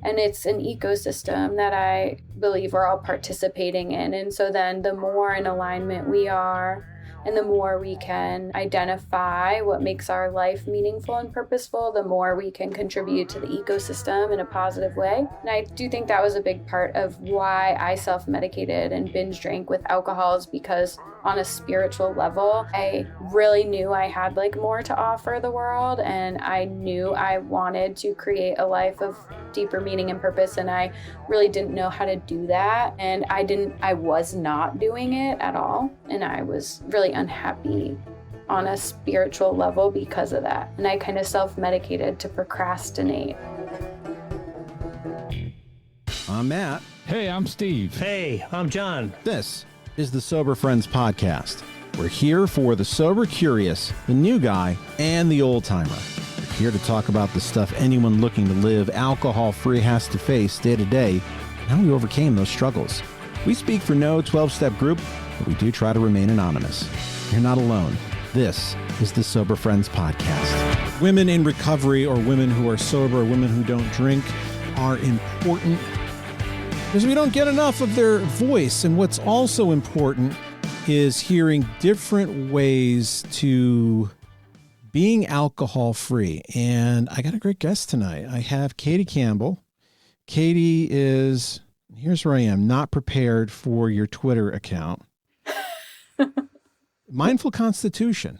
And it's an ecosystem that I believe we're all participating in. And so then the more in alignment we are, and the more we can identify what makes our life meaningful and purposeful, the more we can contribute to the ecosystem in a positive way. And I do think that was a big part of why I self-medicated and binge drank with alcohol, is because on a spiritual level, I really knew I had like more to offer the world, and I knew I wanted to create a life of deeper meaning and purpose, and I really didn't know how to do that, and I was not doing it at all, and I was really unhappy on a spiritual level because of that, and I kind of self-medicated to procrastinate. I'm Matt. Hey, I'm Steve. Hey, I'm John. This is the Sober Friends Podcast. We're here for the sober curious, the new guy, and the old timer. We're here to talk about the stuff anyone looking to live alcohol-free has to face day to day, and how we overcame those struggles. We speak for no 12-step group, but we do try to remain anonymous. You're not alone. This is the Sober Friends Podcast. Women in recovery, or women who are sober, or women who don't drink, are important because we don't get enough of their voice. And what's also important is hearing different ways to being alcohol free. And I got a great guest tonight. I have Katie Campbell. Katie is, here's where I am, not prepared for your Twitter account. Mindful Constitution.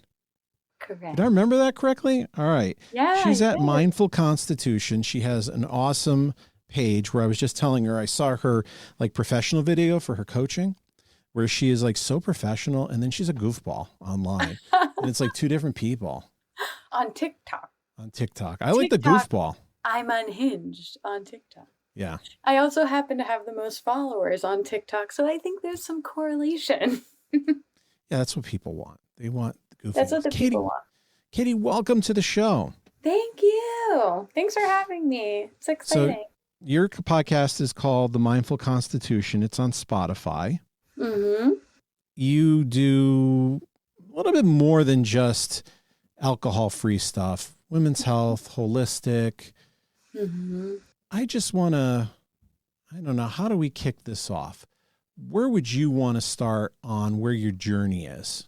Correct. Did I remember that correctly? All right. Yeah. She's at Mindful Constitution. She has an awesome page where I was just telling her I saw her like professional video for her coaching, where she is like so professional, and then she's a goofball online. And it's like two different people. On TikTok. I like the goofball. I'm unhinged on TikTok. Yeah. I also happen to have the most followers on TikTok, so I think there's some correlation. Yeah, that's what people want. They want the goofy. That's what the people want. Katie, welcome to the show. Thank you. Thanks for having me. It's exciting. So your podcast is called The Mindful Constitution. It's on Spotify. Mm-hmm. You do a little bit more than just alcohol-free stuff. Women's health, holistic. Mm-hmm. I just want to, I don't know, how do we kick this off? Where would you want to start on where your journey is?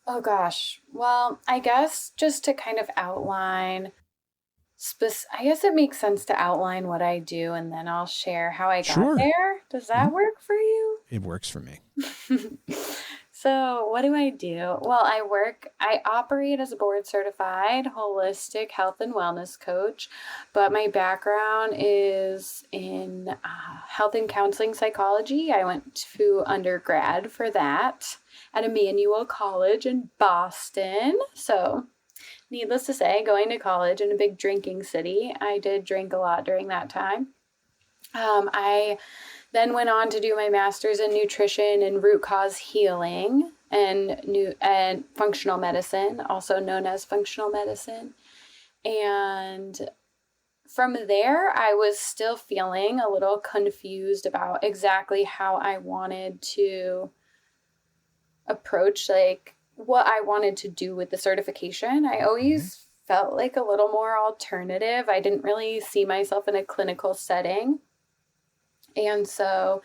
Oh, gosh. Well, I guess just to kind of outline, I guess it makes sense to outline what I do, and then I'll share how I got there. Does that work for you? It works for me. So what do I do? Well, I operate as a board certified holistic health and wellness coach, but my background is in health and counseling psychology. I went to undergrad for that at Emmanuel College in Boston. So needless to say, going to college in a big drinking city, I did drink a lot during that time. I then went on to do my master's in nutrition and root cause healing and functional medicine, also known as functional medicine. And from there, I was still feeling a little confused about exactly how I wanted to approach like what I wanted to do with the certification. I always felt like a little more alternative. I didn't really see myself in a clinical setting. And so,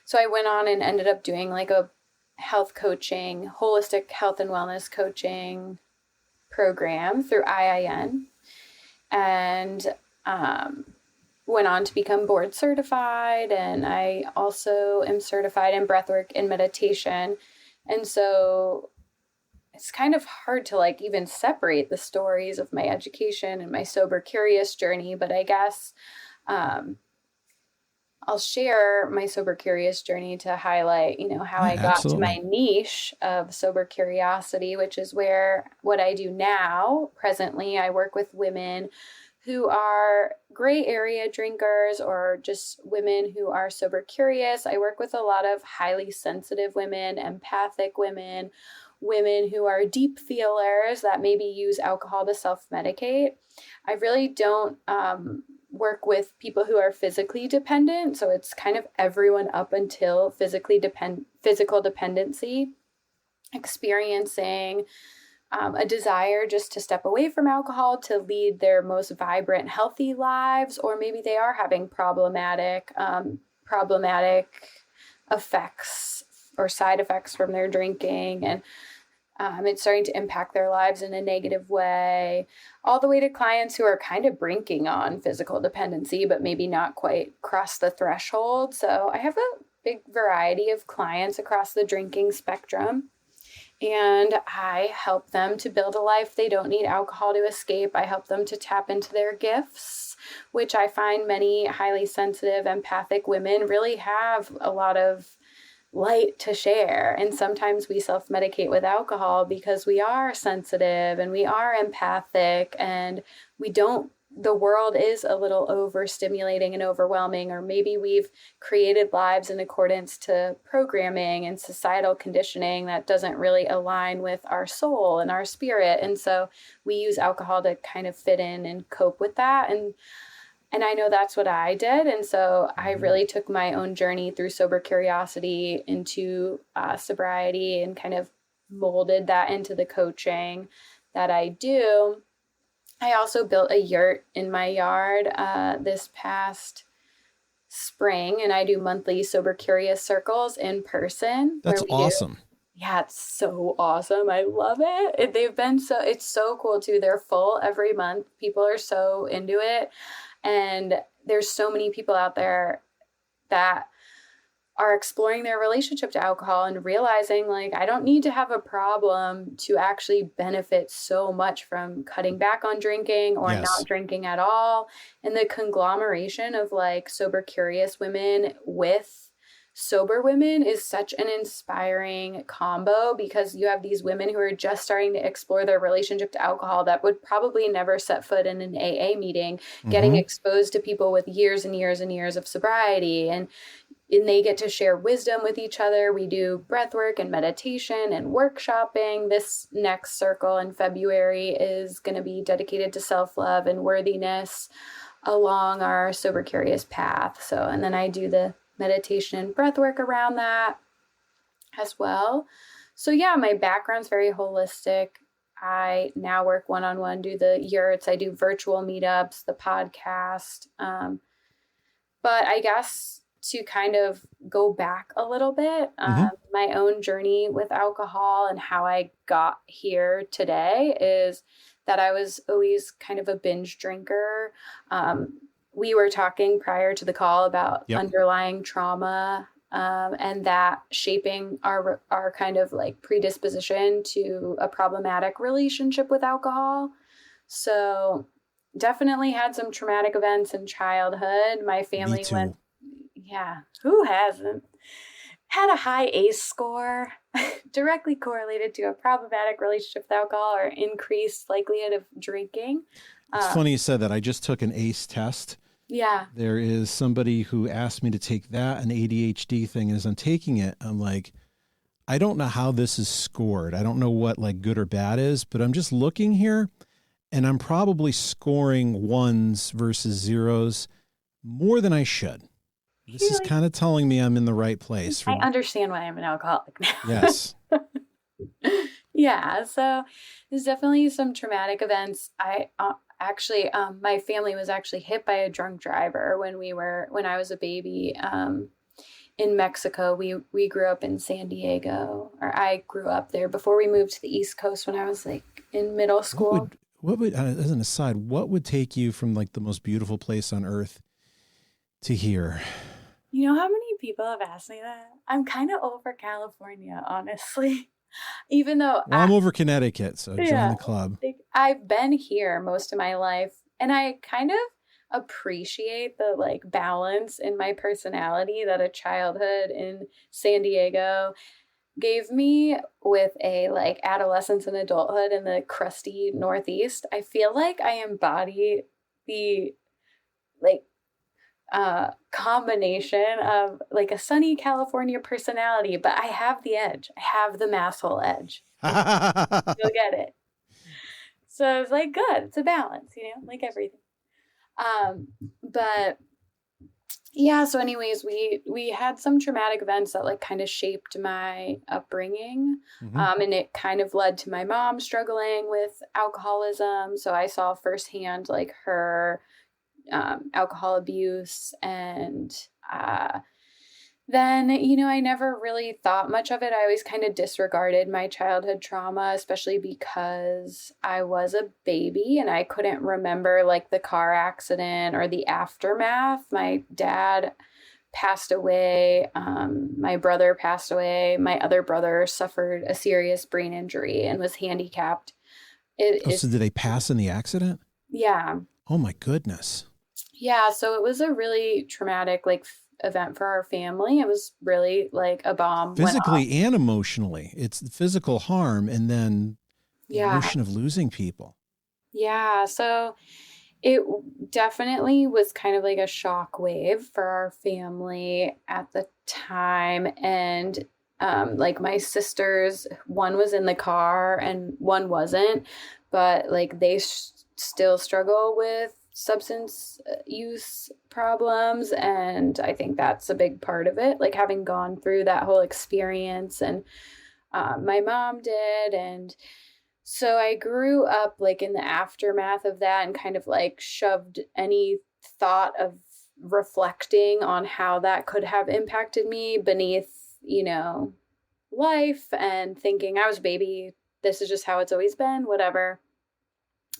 so I went on and ended up doing like a health coaching, holistic health and wellness coaching program through IIN, and went on to become board certified. And I also am certified in breathwork and meditation. And so it's kind of hard to like even separate the stories of my education and my sober curious journey, but I guess I'll share my sober curious journey to highlight, how I got to my niche of sober curiosity, which is what I do now. Presently, I work with women who are gray area drinkers or just women who are sober curious. I work with a lot of highly sensitive women, empathic women, women who are deep feelers that maybe use alcohol to self-medicate. I really don't work with people who are physically dependent. So it's kind of everyone up until physical dependency, experiencing a desire just to step away from alcohol to lead their most vibrant, healthy lives, or maybe they are having problematic effects or side effects from their drinking, and it's starting to impact their lives in a negative way, all the way to clients who are kind of brinking on physical dependency, but maybe not quite cross the threshold. So I have a big variety of clients across the drinking spectrum, and I help them to build a life they don't need alcohol to escape. I help them to tap into their gifts, which I find many highly sensitive, empathic women really have a lot of light to share. And sometimes we self-medicate with alcohol because we are sensitive and we are empathic, and the world is a little overstimulating and overwhelming, or maybe we've created lives in accordance to programming and societal conditioning that doesn't really align with our soul and our spirit. And so we use alcohol to kind of fit in and cope with that. And I know that's what I did. And so I really took my own journey through sober curiosity into sobriety and kind of molded that into the coaching that I do. I also built a yurt in my yard this past spring, and I do monthly Sober Curious circles in person. That's awesome. Yeah, it's so awesome. I love it. It's so cool too. They're full every month. People are so into it. And there's so many people out there that are exploring their relationship to alcohol and realizing, like, I don't need to have a problem to actually benefit so much from cutting back on drinking or not drinking at all. And the conglomeration of like sober curious women with sober women is such an inspiring combo, because you have these women who are just starting to explore their relationship to alcohol that would probably never set foot in an AA meeting, getting exposed to people with years and years and years of sobriety, and they get to share wisdom with each other. We do breath work and meditation and workshopping. This next circle in February is going to be dedicated to self-love and worthiness along our sober curious path. So, and then I do the meditation and breath work around that as well. So yeah, my background's very holistic. I now work one-on-one, do the yurts, I do virtual meetups, the podcast. But I guess to kind of go back a little bit, my own journey with alcohol and how I got here today is that I was always kind of a binge drinker. We were talking prior to the call about underlying trauma, and that shaping our kind of like predisposition to a problematic relationship with alcohol. So definitely had some traumatic events in childhood. My family went, who hasn't? Had a high ACE score, directly correlated to a problematic relationship with alcohol or increased likelihood of drinking. It's funny you said that. I just took an ACE test. Yeah. There is somebody who asked me to take that, an ADHD thing. As I'm taking it, I'm like, I don't know how this is scored. I don't know what like good or bad is, but I'm just looking here and I'm probably scoring ones versus zeros more than I should. This is kind of telling me I'm in the right place. I understand why I'm an alcoholic now. Yes. Yeah. So there's definitely some traumatic events. I actually, my family was actually hit by a drunk driver when I was a baby, in Mexico. We grew up in San Diego, or I grew up there before we moved to the East Coast when I was like in middle school. What would, as an aside, what would take you from like the most beautiful place on earth to here? You know how many people have asked me that? I'm kind of over California, honestly. Even though I'm over Connecticut, so join the club. I've been here most of my life, and I kind of appreciate the like balance in my personality that a childhood in San Diego gave me with a like adolescence and adulthood in the crusty Northeast. I feel like I embody the like combination of like a sunny California personality, but I have the edge. I have the masshole edge. You'll get it. So it's like good. It's a balance, like everything. But Yeah, so anyways, we had some traumatic events that like kind of shaped my upbringing. Hmm. And it kind of led to my mom struggling with alcoholism. So I saw firsthand like her alcohol abuse. And then, I never really thought much of it. I always kind of disregarded my childhood trauma, especially because I was a baby and I couldn't remember like the car accident or the aftermath. My dad passed away. My brother passed away. My other brother suffered a serious brain injury and was handicapped. It Oh, so is, did they pass in the accident? yeah. Oh my goodness. Yeah, so it was a really traumatic like event for our family. It was really like a bomb went off. Physically and emotionally. It's the physical harm and then the Yeah. emotion of losing people. Yeah, so it definitely was kind of like a shock wave for our family at the time. And like my sisters, one was in the car and one wasn't, but like they still struggle with substance use problems. And I think that's a big part of it, like having gone through that whole experience. And my mom did. And so I grew up like in the aftermath of that and kind of like shoved any thought of reflecting on how that could have impacted me beneath, life, and thinking I was a baby. This is just how it's always been, whatever.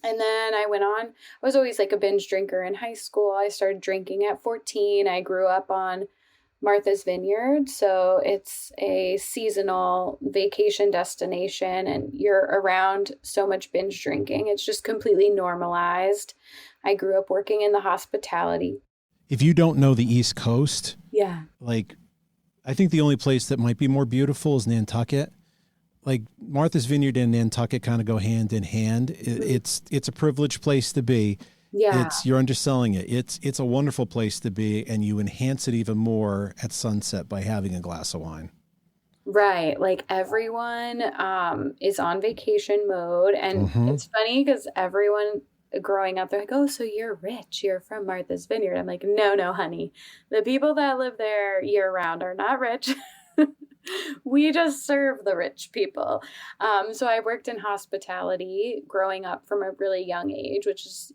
And then I went on. I was always like a binge drinker in high school. I started drinking at 14. I grew up on Martha's Vineyard. So it's a seasonal vacation destination, and you're around so much binge drinking. It's just completely normalized. I grew up working in the hospitality. If you don't know the East Coast, Yeah. like I think the only place that might be more beautiful is Nantucket. Like Martha's Vineyard and Nantucket kind of go hand in hand. It's a privileged place to be. Yeah. You're underselling it. It's a wonderful place to be, and you enhance it even more at sunset by having a glass of wine. Right. Like everyone is on vacation mode. And Hmm. it's funny because everyone growing up, they're like, oh, so you're rich. You're from Martha's Vineyard. I'm like, no, no, honey. The people that live there year round are not rich. We just serve the rich people. So I worked in hospitality growing up from a really young age, which is,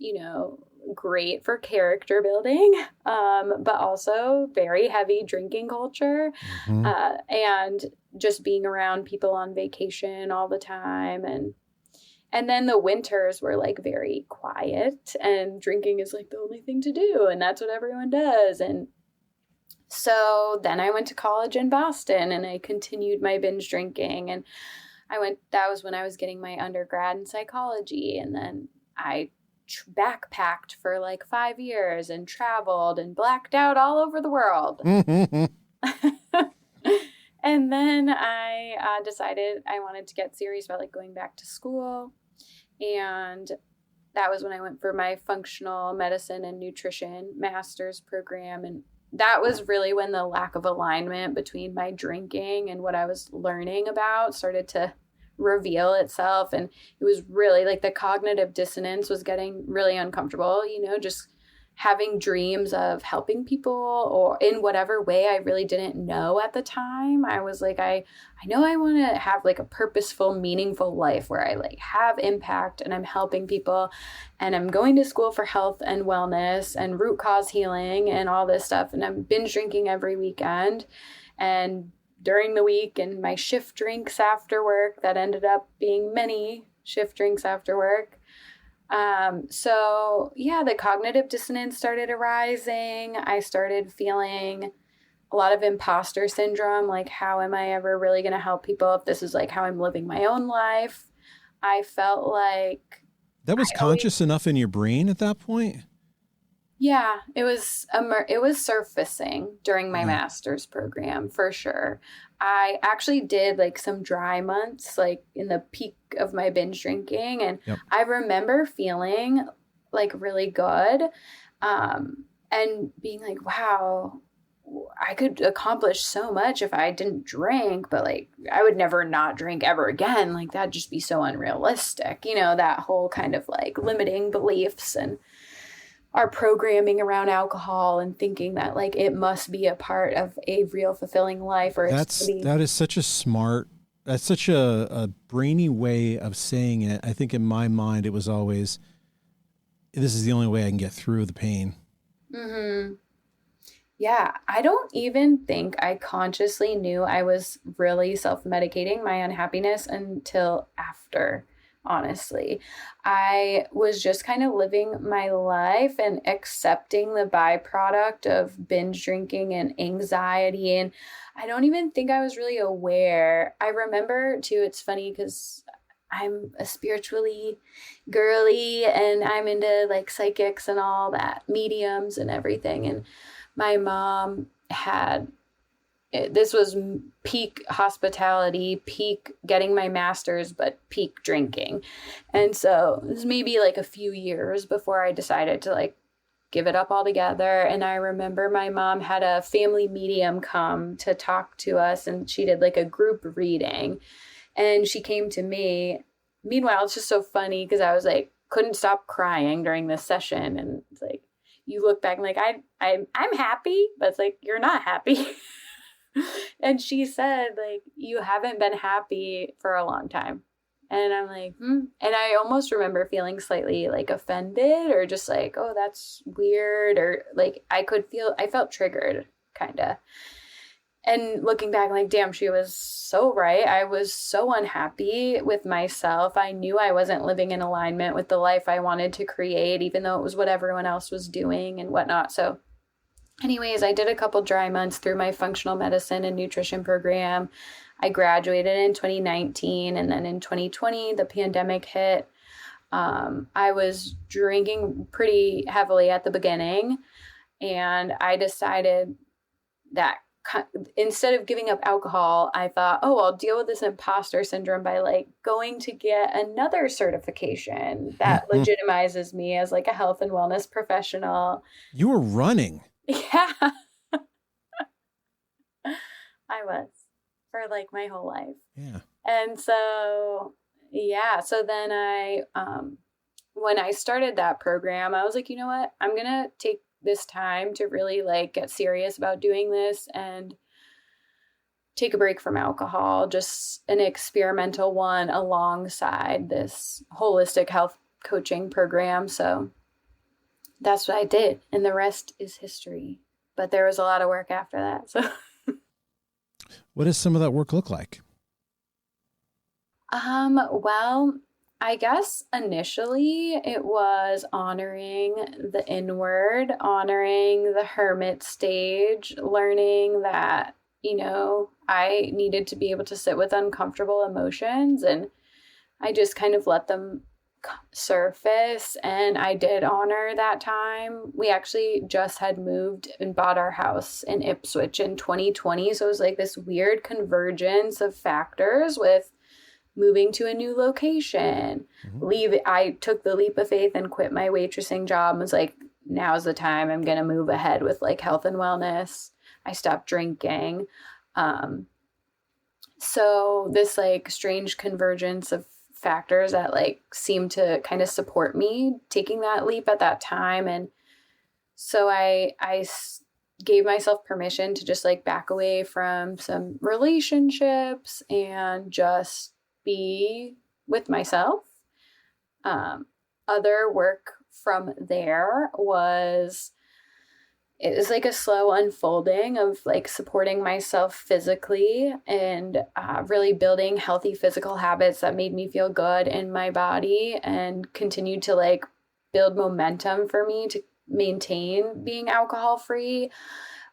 great for character building, but also very heavy drinking culture, Hmm. and just being around people on vacation all the time. And then the winters were like very quiet, and drinking is like the only thing to do. And that's what everyone does. And so then I went to college in Boston and I continued my binge drinking. And that was when I was getting my undergrad in psychology. And then I backpacked for like 5 years and traveled and blacked out all over the world. And then I decided I wanted to get serious about like going back to school. And that was when I went for my functional medicine and nutrition master's program. And that was really when the lack of alignment between my drinking and what I was learning about started to reveal itself. And it was really like the cognitive dissonance was getting really uncomfortable, just having dreams of helping people or in whatever way I really didn't know at the time. I was like, I know I want to have like a purposeful, meaningful life where I like have impact and I'm helping people, and I'm going to school for health and wellness and root cause healing and all this stuff. And I'm binge drinking every weekend and during the week, and my shift drinks after work that ended up being many shift drinks after work. So yeah, the cognitive dissonance started arising. I started feeling a lot of imposter syndrome. Like, how am I ever really going to help people if this is like how I'm living my own life? I felt like That was conscious enough in your brain at that point? yeah, it was surfacing during my master's program for sure. I actually did like some dry months, like in the peak of my binge drinking, and Yep. I remember feeling like really good, and being like, wow, I could accomplish so much if I didn't drink, but like I would never not drink ever again. Like that'd just be so unrealistic, that whole kind of like limiting beliefs. And our programming around alcohol and thinking that like it must be a part of a real fulfilling life, or it's to be. That is such a smart, that's such a brainy way of saying it. I think in my mind, it was always, this is the only way I can get through the pain. Mm-hmm. Yeah, I don't even think I consciously knew I was really self-medicating my unhappiness until after, honestly. I was just kind of living my life and accepting the byproduct of binge drinking and anxiety. And I don't even think I was really aware. I remember too, it's funny because I'm a spiritually girly and I'm into like psychics and all that, mediums and everything. And my mom had, this was peak hospitality, peak getting my master's, but peak drinking. And so it was maybe like a few years before I decided to like give it up altogether. And I remember my mom had a family medium come to talk to us, and she did like a group reading, and she came to me. Meanwhile, it's just so funny because I was like, couldn't stop crying during this session. And it's like, you look back and like, I'm happy, but it's like, you're not happy. And she said, like, you haven't been happy for a long time. And I'm like, And I almost remember feeling slightly like offended or just like, oh, that's weird. Or like, I felt triggered kind of. And looking back, like, damn, she was so right. I was so unhappy with myself. I knew I wasn't living in alignment with the life I wanted to create, even though it was what everyone else was doing and whatnot. So anyways, I did a couple dry months through my functional medicine and nutrition program. I graduated in 2019, and then in 2020, the pandemic hit. I was drinking pretty heavily at the beginning, and I decided that instead of giving up alcohol, I thought, oh, I'll deal with this imposter syndrome by like going to get another certification that legitimizes me as like a health and wellness professional. You were running. Yeah, I was for like my whole life. Yeah. And so, yeah, so then when I started that program, I was like, you know what, I'm going to take this time to really like get serious about doing this and take a break from alcohol, just an experimental one alongside this holistic health coaching program. So that's what I did, and the rest is history. But there was a lot of work after that. So what does some of that work look like? Well, I guess initially it was honoring the inward, honoring the hermit stage, learning that, I needed to be able to sit with uncomfortable emotions, and I just kind of let them surface. And I did honor that time. We actually just had moved and bought our house in Ipswich in 2020. So it was like this weird convergence of factors with moving to a new location, I took the leap of faith and quit my waitressing job and was like, now's the time I'm going to move ahead with like health and wellness. I stopped drinking. So this like strange convergence of factors that like seemed to kind of support me taking that leap at that time. And so I gave myself permission to just like back away from some relationships and just be with myself. Other work from there it was like a slow unfolding of like supporting myself physically and really building healthy physical habits that made me feel good in my body and continued to like build momentum for me to maintain being alcohol free.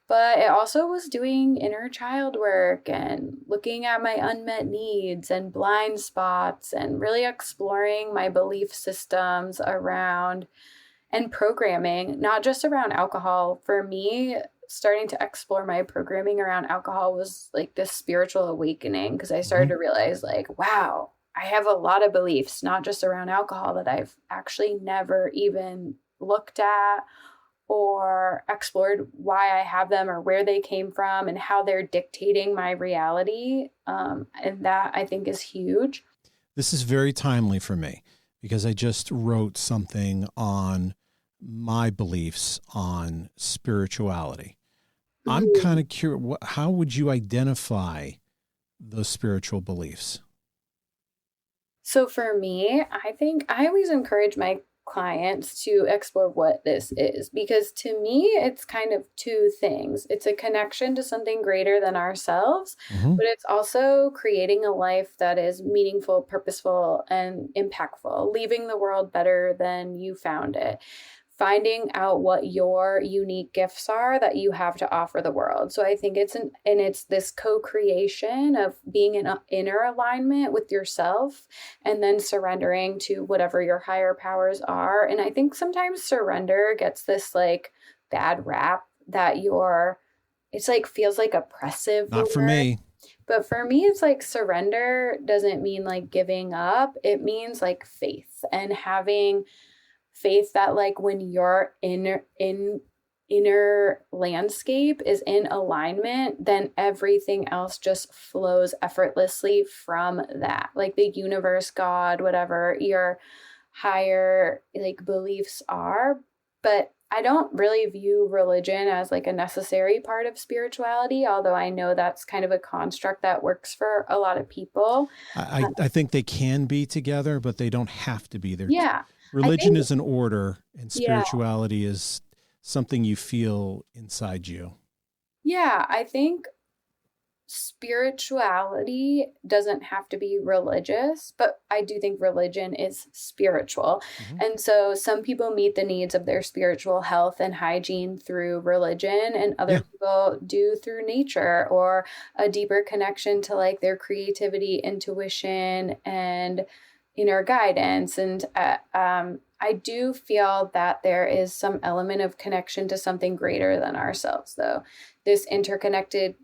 But it also was doing inner child work and looking at my unmet needs and blind spots and really exploring my belief systems around and programming, not just around alcohol. For me, starting to explore my programming around alcohol was like this spiritual awakening, because I started to realize like, wow, I have a lot of beliefs, not just around alcohol, that I've actually never even looked at or explored why I have them or where they came from and how they're dictating my reality. And that I think is huge. This is very timely for me because I just wrote something on my beliefs on spirituality. I'm Mhm. kind of curious, how would you identify those spiritual beliefs? So for me, I think I always encourage my clients to explore what this is because to me, it's kind of two things. It's a connection to something greater than ourselves, Hmm. but it's also creating a life that is meaningful, purposeful, and impactful, leaving the world better than you found it. Finding out what your unique gifts are that you have to offer the world. So I think it's this co-creation of being in inner alignment with yourself and then surrendering to whatever your higher powers are. And I think sometimes surrender gets this like bad rap that it's like feels like oppressive Not for word. me. But for me, it's like surrender doesn't mean like giving up. It means like faith and having faith that like when your inner landscape is in alignment, then everything else just flows effortlessly from that. Like the universe, God, whatever your higher like beliefs are. But I don't really view religion as like a necessary part of spirituality, although I know that's kind of a construct that works for a lot of people. I think they can be together, but they don't have to be there. Yeah. I Religion think, is an order, and yeah. spirituality is something you feel inside you. Yeah, I think spirituality doesn't have to be religious, but I do think religion is spiritual. Hmm. And so some people meet the needs of their spiritual health and hygiene through religion, and other Yeah. people do through nature or a deeper connection to like their creativity, intuition, and inner guidance. And I do feel that there is some element of connection to something greater than ourselves, though. This interconnected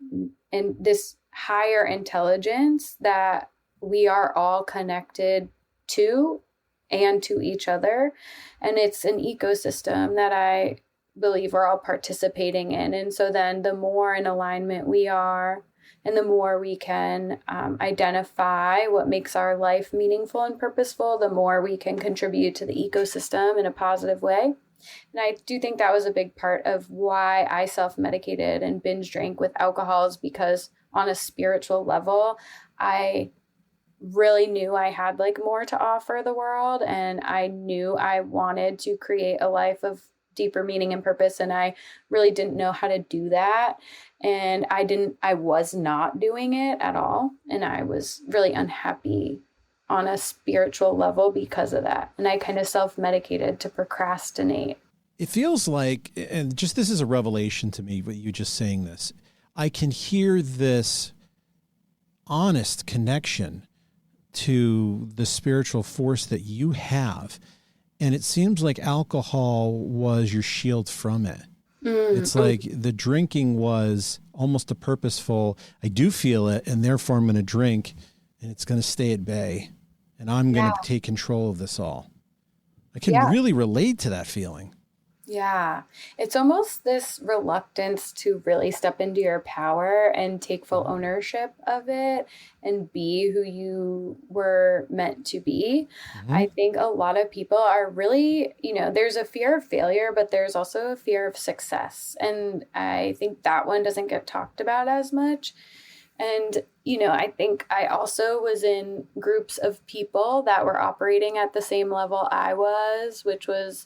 and this higher intelligence that we are all connected to and to each other. And it's an ecosystem that I believe we're all participating in. And so then the more in alignment we are, and the more we can identify what makes our life meaningful and purposeful, the more we can contribute to the ecosystem in a positive way. And I do think that was a big part of why I self medicated and binge drank with alcohol, is because on a spiritual level, I really knew I had like more to offer the world. And I knew I wanted to create a life of deeper meaning and purpose. And I really didn't know how to do that. And I was not doing it at all. And I was really unhappy on a spiritual level because of that. And I kind of self medicated to procrastinate. It feels like, and just this is a revelation to me, but you just saying this, I can hear this honest connection to the spiritual force that you have. And it seems like alcohol was your shield from it. It's Mm-hmm. like the drinking was almost a purposeful, I do feel it, and therefore I'm going to drink, and it's going to stay at bay, and I'm going Yeah. to take control of this all. I can Yeah. really relate to that feeling. Yeah. It's almost this reluctance to really step into your power and take full Mhm. ownership of it and be who you were meant to be. Mhm. I think a lot of people are really, there's a fear of failure, but there's also a fear of success. And I think that one doesn't get talked about as much. And, I think I also was in groups of people that were operating at the same level I was, which was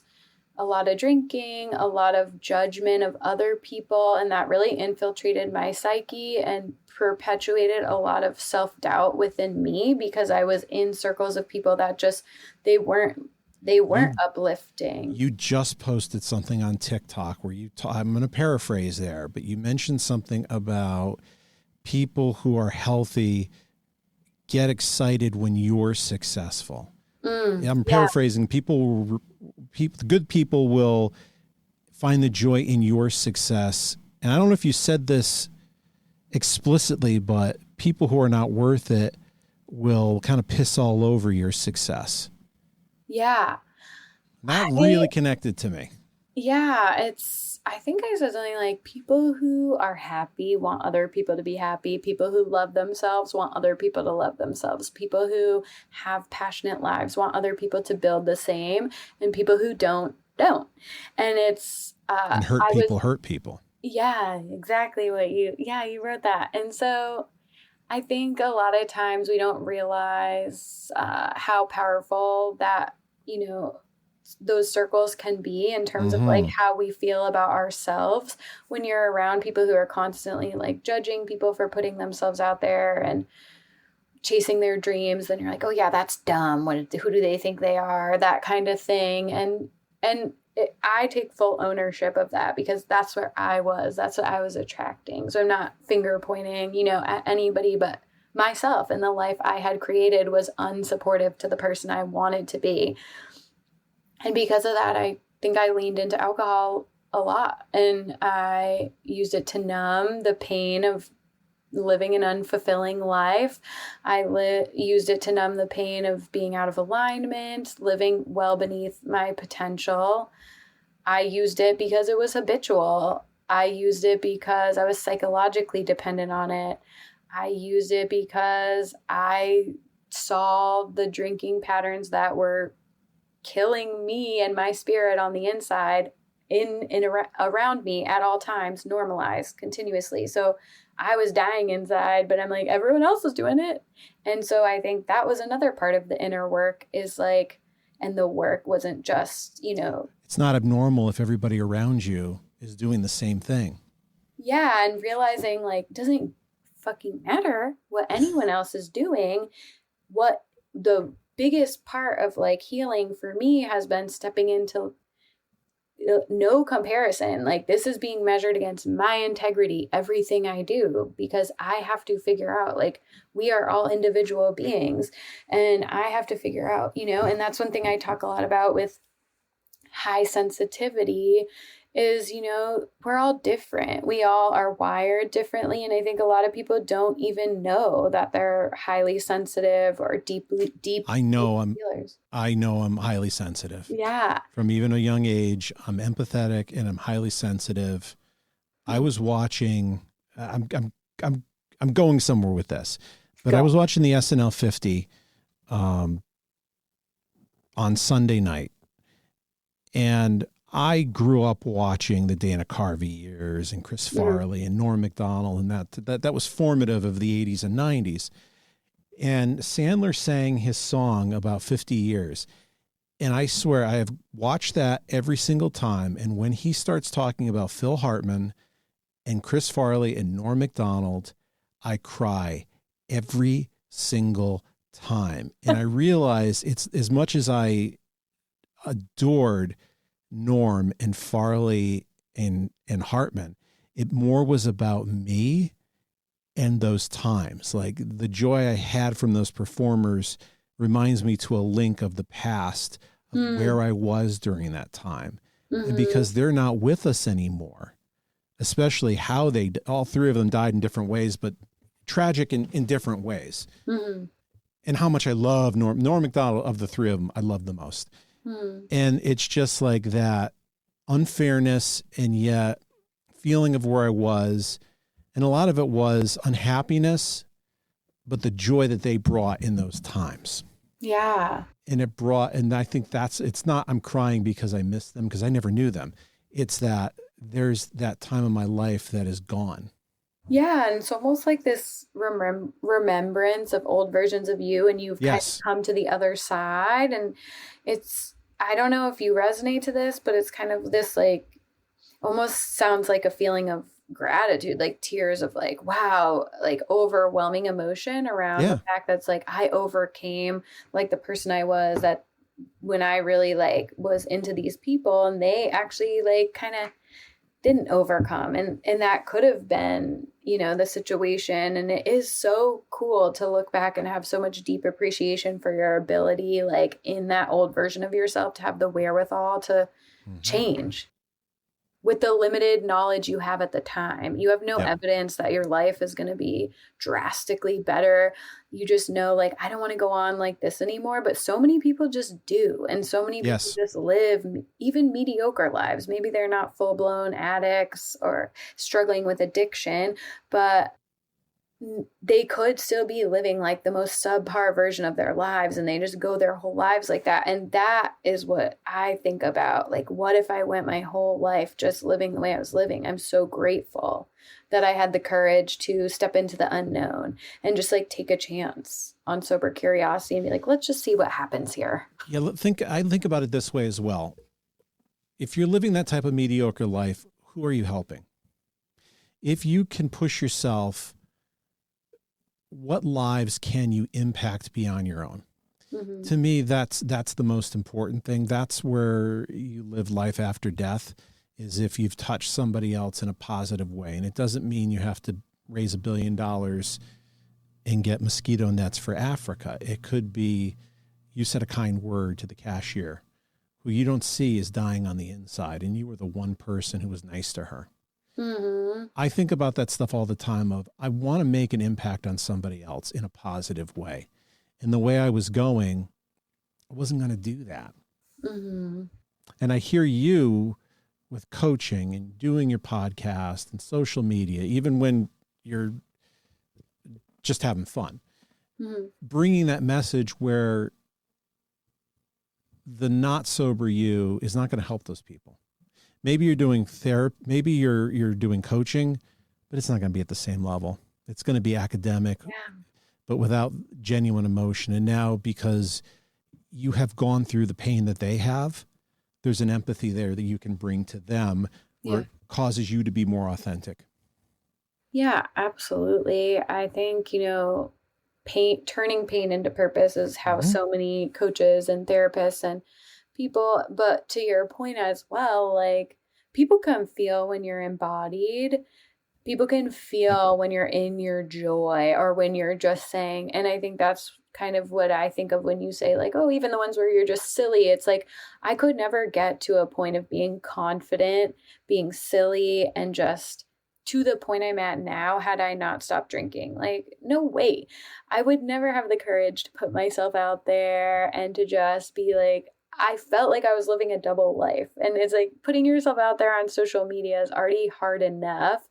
a lot of drinking, a lot of judgment of other people, and that really infiltrated my psyche and perpetuated a lot of self-doubt within me because I was in circles of people that just they weren't You uplifting. you just posted something on TikTok where I'm going to paraphrase there, but you mentioned something about people who are healthy get excited when you're successful. Yeah, I'm Yeah. paraphrasing. Good people will find the joy in your success. And I don't know if you said this explicitly, but people who are not worth it will kind of piss all over your success. Yeah. And that I really connected to me. Yeah, I think I said something like people who are happy want other people to be happy. People who love themselves want other people to love themselves. People who have passionate lives want other people to build the same. And people who don't don't. And it's, And hurt I was, people hurt people. yeah, exactly you wrote that. And so I think a lot of times we don't realize how powerful that, you know, those circles can be in terms of like Mm-hmm. how we feel about ourselves when you're around people who are constantly like judging people for putting themselves out there and chasing their dreams. Then you're like, oh yeah, that's dumb. Who do they think they are? That kind of thing. I take full ownership of that because that's where I was. That's what I was attracting. So I'm not finger pointing, at anybody but myself. And the life I had created was unsupportive to the person I wanted to be. And because of that, I think I leaned into alcohol a lot, and I used it to numb the pain of living an unfulfilling life. Used it to numb the pain of being out of alignment, living well beneath my potential. I used it because it was habitual. I used it because I was psychologically dependent on it. I used it because I saw the drinking patterns that were killing me and my spirit on the inside around me at all times, normalized continuously. So I was dying inside, but I'm like, everyone else is doing it. And so I think that was another part of the inner work is like, and the work wasn't just, It's not abnormal if everybody around you is doing the same thing. yeah, and realizing like, doesn't fucking matter what anyone else is doing. What the biggest part of like healing for me has been stepping into no comparison. Like this is being measured against my integrity, everything I do, because I have to figure out like we are all individual beings, and I have to figure out, and that's one thing I talk a lot about with high sensitivity is, we're all different. We all are wired differently. And I think a lot of people don't even know that they're highly sensitive or deep I know I'm feelers. highly sensitive. Yeah. From even a young age, I'm empathetic and I'm highly sensitive. I was watching, I'm going somewhere with this, but I was watching the SNL 50 on Sunday night. And I grew up watching the Dana Carvey years and Chris Farley and Norm Macdonald, and that was formative of the 80s and 90s. And Sandler sang his song about 50 years. And I swear I have watched that every single time. And when he starts talking about Phil Hartman and Chris Farley and Norm Macdonald, I cry every single time. And I realize it's as much as I adored Norm and Farley and Hartman, it more was about me and those times. Like the joy I had from those performers reminds me to a link of the past of where I was during that time. And because they're not with us anymore, especially how all three of them died in different ways, but tragic in different ways. And how much I love Norm Macdonald. Of the three of them, I love the most. And it's just like that unfairness and yet feeling of where I was. And a lot of it was unhappiness, but the joy that they brought in those times. Yeah. And I think it's not, I'm crying because I miss them because I never knew them. It's that there's that time of my life that is gone. Yeah, and it's almost like this remembrance of old versions of you, and you've kind of come to the other side. And I don't know if you resonate to this, but it's kind of this like, almost sounds like a feeling of gratitude, like tears of like, wow, like overwhelming emotion around the fact that's like, I overcame like the person I was that when I really like was into these people, and they actually like kind of didn't overcome, and that could have been, the situation. And it is so cool to look back and have so much deep appreciation for your ability, like in that old version of yourself, to have the wherewithal to change with the limited knowledge you have at the time. You have no evidence that your life is going to be drastically better. You just know, like, I don't want to go on like this anymore. But so many people just do. And so many people just live even mediocre lives. Maybe they're not full blown addicts or struggling with addiction, but they could still be living like the most subpar version of their lives, and they just go their whole lives like that. And that is what I think about. Like, what if I went my whole life just living the way I was living? I'm so grateful that I had the courage to step into the unknown and just like take a chance on sober curiosity and be like, let's just see what happens here. Yeah, I think about it this way as well. If you're living that type of mediocre life, who are you helping? If you can push yourself, what lives can you impact beyond your own? Mm-hmm. To me, that's the most important thing. That's where you live life after death, is if you've touched somebody else in a positive way. And it doesn't mean you have to raise $1 billion and get mosquito nets for Africa. It could be you said a kind word to the cashier who you don't see is dying on the inside, and you were the one person who was nice to her. Mm-hmm. I think about that stuff all the time of, I want to make an impact on somebody else in a positive way. And the way I was going, I wasn't going to do that. Mm-hmm. And I hear you with coaching and doing your podcast and social media, even when you're just having fun, mm-hmm. bringing that message where the not sober you is not going to help those people. Maybe you're doing therapy, maybe you're doing coaching, but it's not going to be at the same level. It's going to be academic, but without genuine emotion. And now, because you have gone through the pain that they have, there's an empathy there that you can bring to them where it causes you to be more authentic. Yeah, absolutely. I think, turning pain into purpose is how mm-hmm. so many coaches and therapists and people, but to your point as well, like, people can feel when you're embodied. People can feel when you're in your joy or when you're just saying, and I think that's kind of what I think of when you say like, oh, even the ones where you're just silly. It's like, I could never get to a point of being confident, being silly, and just to the point I'm at now had I not stopped drinking. Like, no way. I would never have the courage to put myself out there and to just be like, I felt like I was living a double life. And it's like, putting yourself out there on social media is already hard enough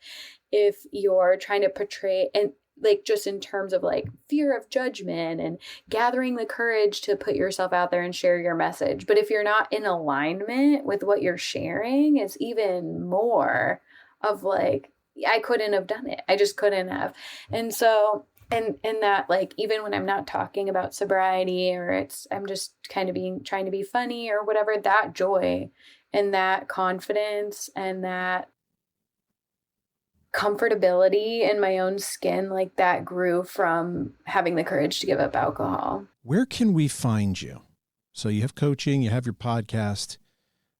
if you're trying to portray, and like, just in terms of like fear of judgment and gathering the courage to put yourself out there and share your message. But if you're not in alignment with what you're sharing, it's even more of like, I couldn't have done it. I just couldn't have. And so, and that, like, even when I'm not talking about sobriety, or I'm just kind of trying to be funny or whatever, that joy and that confidence and that comfortability in my own skin, like, that grew from having the courage to give up alcohol. Where can we find you? So you have coaching, you have your podcast.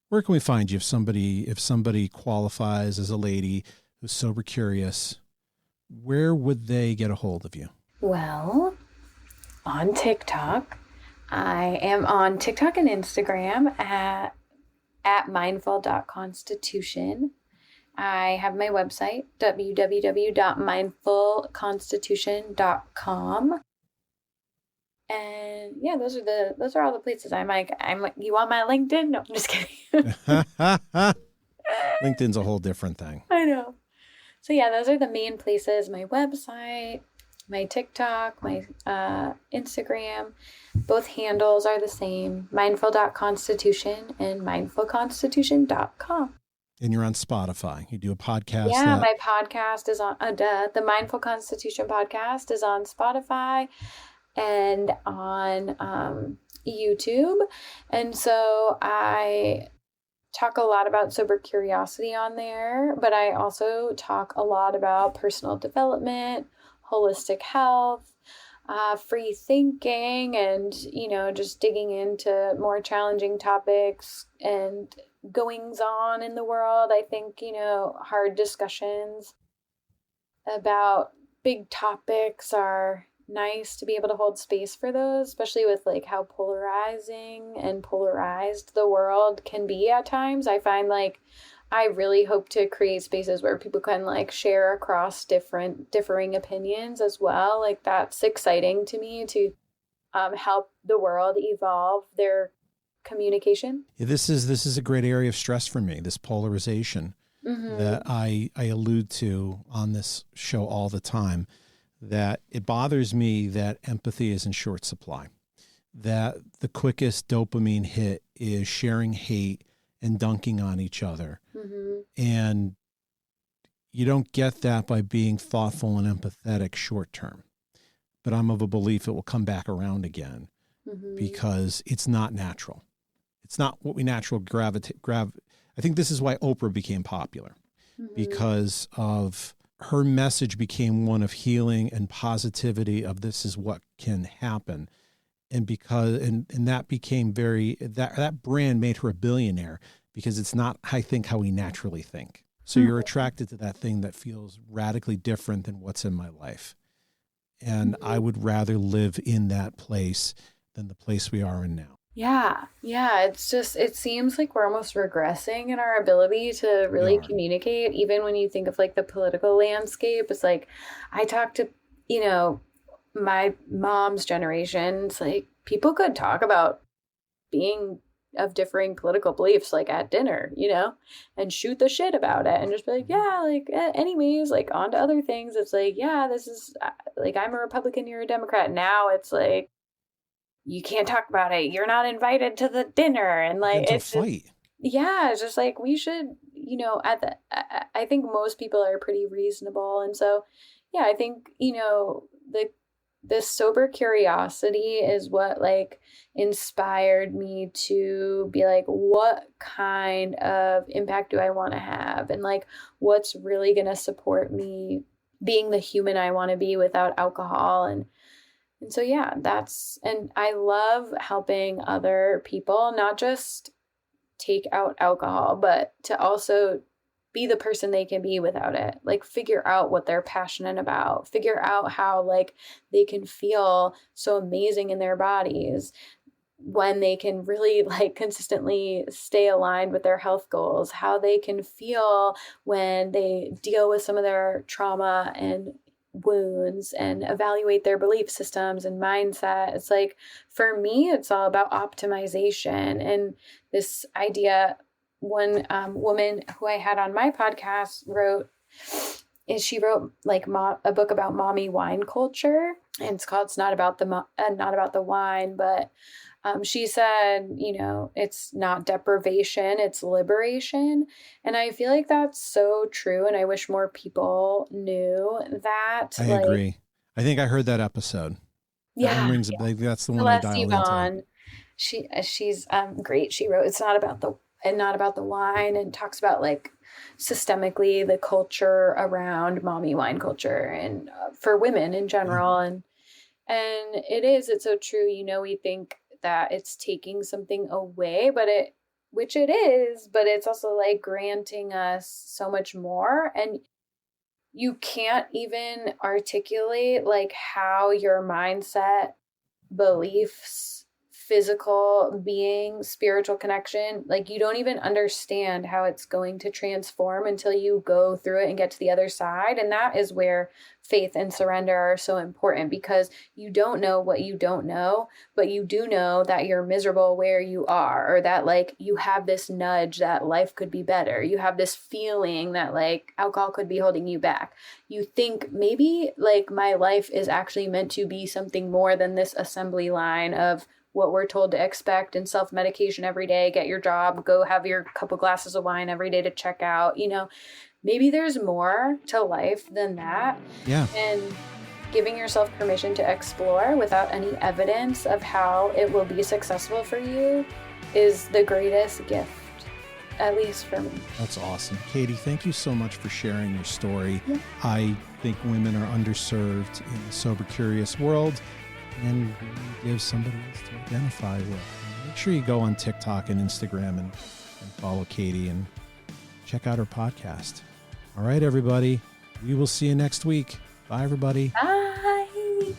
Where can we find you if somebody qualifies as a lady who's sober curious? Where would they get a hold of you? Well, on TikTok. I am on TikTok and Instagram at mindful.constitution. I have my website, www.mindfulconstitution.com. And yeah, those are all the places. I'm like, you want my LinkedIn? No, I'm just kidding. LinkedIn's a whole different thing. I know. So yeah, those are the main places. My website, my TikTok, my Instagram. Both handles are the same, mindful.constitution and mindfulconstitution.com. And you're on Spotify. You do a podcast. Yeah, my podcast is on, the Mindful Constitution podcast is on Spotify and on YouTube. And so I talk a lot about sober curiosity on there, but I also talk a lot about personal development, holistic health, free thinking, and, just digging into more challenging topics and goings on in the world. I think, hard discussions about big topics are nice to be able to hold space for those, especially with like how polarizing and polarized the world can be at times. I find like I really hope to create spaces where people can like share across differing opinions as well. Like, that's exciting to me to help the world evolve their communication. Yeah, this is a great area of stress for me, this polarization mm-hmm. that I allude to on this show all the time. that it bothers me that empathy is in short supply, that the quickest dopamine hit is sharing hate and dunking on each other. Mm-hmm. And you don't get that by being thoughtful and empathetic short term. But I'm of a belief it will come back around again because it's not natural. It's not what we natural gravitate. I think this is why Oprah became popular, because of her message became one of healing and positivity of this is what can happen. And because, and that became that brand made her a billionaire because it's not, I think, how we naturally think. So you're attracted to that thing that feels radically different than what's in my life. And I would rather live in that place than the place we are in now. Yeah. It's just, it seems like we're almost regressing in our ability to really communicate. Even when you think of like the political landscape, it's like, I talk to, my mom's generation. It's like people could talk about being of differing political beliefs, like at dinner, and shoot the shit about it and just be like, yeah, like anyways, like on to other things. It's like, yeah, this is like, I'm a Republican, you're a Democrat. Now it's like, you can't talk about it. You're not invited to the dinner. And like, it's fight. It's just like, we should, I think most people are pretty reasonable. And so, yeah, I think, this sober curiosity is what like inspired me to be like, what kind of impact do I want to have? And like, what's really going to support me being the human I want to be without alcohol? And so, yeah, and I love helping other people, not just take out alcohol, but to also be the person they can be without it. Like figure out what they're passionate about, figure out how like they can feel so amazing in their bodies when they can really like consistently stay aligned with their health goals, how they can feel when they deal with some of their trauma and wounds and evaluate their belief systems and mindset. It's like, for me, it's all about optimization. And this idea, one woman who I had on my podcast wrote like a book about mommy wine culture, and it's called "It's Not About the Wine," but she said, it's not deprivation, it's liberation. And I feel like that's so true. And I wish more people knew that. I agree. I think I heard that episode. Yeah. That's the one I dialed into. She's great. She wrote, "It's not about the wine," and talks about like systemically the culture around mommy wine culture and for women in general. And it's so true. We think that it's taking something away, which it is, but it's also like granting us so much more. And you can't even articulate like how your mindset, beliefs, physical being, spiritual connection, like you don't even understand how it's going to transform until you go through it and get to the other side. And that is where faith and surrender are so important, because you don't know what you don't know, but you do know that you're miserable where you are, or that like you have this nudge that life could be better. You have this feeling that like alcohol could be holding you back. You think maybe like my life is actually meant to be something more than this assembly line of what we're told to expect and self-medication every day, get your job, go have your couple glasses of wine every day to check out. Maybe there's more to life than that. Yeah. And giving yourself permission to explore without any evidence of how it will be successful for you is the greatest gift, at least for me. That's awesome. Katie, thank you so much for sharing your story. Yeah. I think women are underserved in the sober curious world, and give somebody else to identify with. And make sure you go on TikTok and Instagram and follow Katie and check out her podcast. All right, everybody. We will see you next week. Bye, everybody. Bye.